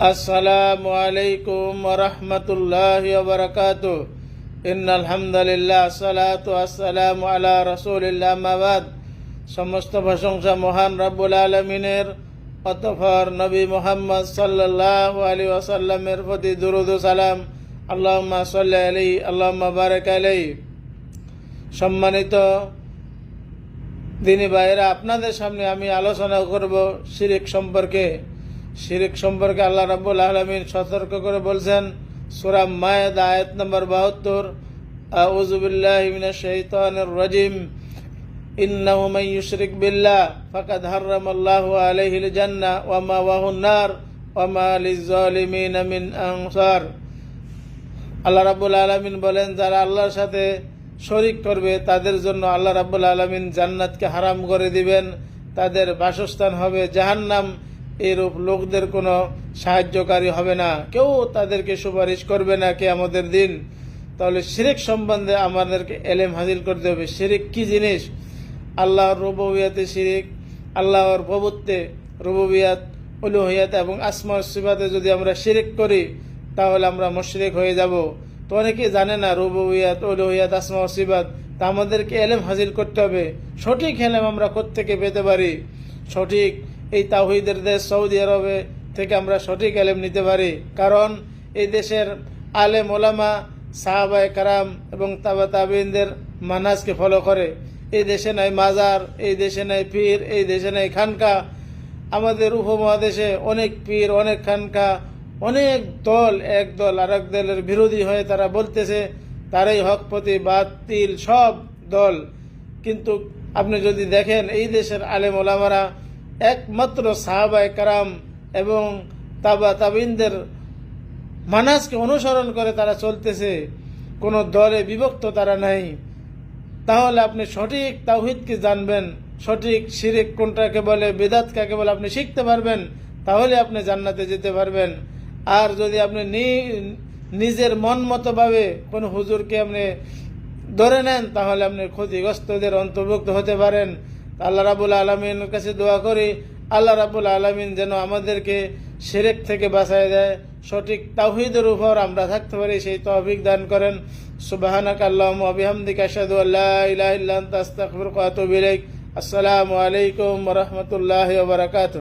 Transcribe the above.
আসসালামু আলাইকুম ওয়া রাহমাতুল্লাহি ওয়া বারাকাতুহু। ইন্নাল হামদুলিল্লাহ সালাতু ওয়াসসালামু আলা রাসূলিল্লাহ আম্মা বাদ। সমস্ত প্রশংসা মহান রব্বুল আলামিনের, অতঃপর নবী মুহাম্মদ সাল্লাল্লাহু আলাইহি ওয়াসাল্লামের প্রতি দুরূদ ও সালাম। আল্লাহুম্মা সাল্লি আলাইহি আল্লাহুম্মা বারিক আলাইহি। সম্মানিত দিনী ভাইয়েরা, আপনাদের সামনে আমি আলোচনা করব শিরক সম্পর্কে। শিরক সম্পর্কে আল্লাহ রাব্বুল আলামিন সতর্ক করে বলছেন সূরা মায়েদা আয়াত নম্বর 72, আউযু বিল্লাহি মিনাশ শাইতানির রাজিম, ইন্নাহু মান ইউশরিক বিল্লাহ ফাকাদ হারামাল্লাহু আলাইহিল জান্নাহ ওয়া মাওয়াহুন নার ওয়া মা লিয-যালিমিনা মিন আনসার। আল্লাহ রাব্বুল আলামিন বলেন, যারা আল্লাহর সাথে শরিক করবে তাদের জন্য আল্লাহ রাব্বুল আলামিন জান্নাতকে হারাম করে দিবেন, তাদের বাসস্থান হবে জাহান্নাম। এরূপ লোকদের কোনো সাহায্যকারী হবে না, কেউ তাদেরকে সুপারিশ করবে না কিয়ামতের দিন। তাহলে শিরক সম্বন্ধে আমাদেরকে এলেম হাসিল করতে হবে। শিরক কি জিনিস? আল্লাহর রুবুবিয়াতে শিরক, আল্লাহর প্রভুত্বে রুবুবিয়াত, উলুহিয়াত এবং আসমা ও সিফাতে যদি আমরা শিরক করি তাহলে আমরা মুশরিক হয়ে যাব। তো অনেকেই জানে না রুবুবিয়াত, উলুহিয়াত, আসমা ও সিফাত। তা আমাদেরকে এলেম হাসিল করতে হবে। সঠিক এলেম আমরা কোত্থেকে পেতে পারি? সঠিক এই তাওহীদের দেশ সৌদি আরবে থেকে আমরা সঠিক এলেম নিতে পারি, কারণ এই দেশের আলেম ওলামা, সাহাবায়ে কারাম এবং তাবা তাবিঈনদের মানহাজকে ফলো করে। এই দেশে নাই মাজার, এই দেশে নাই পীর, এই দেশে নাই খানকা। আমাদের উপমহাদেশে অনেক পীর, অনেক খানকা, অনেক দল, এক দল আর এক দলের বিরোধী হয়ে তারা বলতেছে তারাই হক পথে, বাতিল সব দল। কিন্তু আপনি যদি দেখেন এই দেশের আলেম ওলামারা একমাত্র সাহাবায়ে কারাম এবং তাবা তাবিঈনদের মানহাজকে অনুসরণ করে তারা চলতেছে, কোনো দলে বিভক্ত তারা নাই। তাহলে আপনি সঠিক তাওহীদকে জানবেন, সঠিক শিরক কোনটাকে বলে, বিদআত কাকে বলে আপনি শিখতে পারবেন, তাহলে আপনি জান্নাতে যেতে পারবেন। আর যদি আপনি নিজের মন মতো ভাবে কোনো হুজুরকে আপনি ধরে নেন তাহলে আপনি ক্ষতিগ্রস্তদের অন্তর্ভুক্ত হতে পারেন। আল্লাহ রাব্বুল আলামিনের কাছে দোয়া করি, আল্লাহ রাব্বুল আলামিন যেন আমাদেরকে শিরক থেকে বাঁচায় দেয়, সঠিক তাওহীদের উপর আমরা থাকতে পারি, সেই তৌফিক দান করেন। সুবহানাকা আল্লাহুম্মা ওয়া বিহামদিকা আশহাদু আল্লা ইলাহা ইল্লা আনতা আস্তাগফিরুকা ওয়া আতুবু ইলাইক। আসসালামু আলাইকুম ওয়া রাহমাতুল্লাহি ওয়া বারাকাতুহু।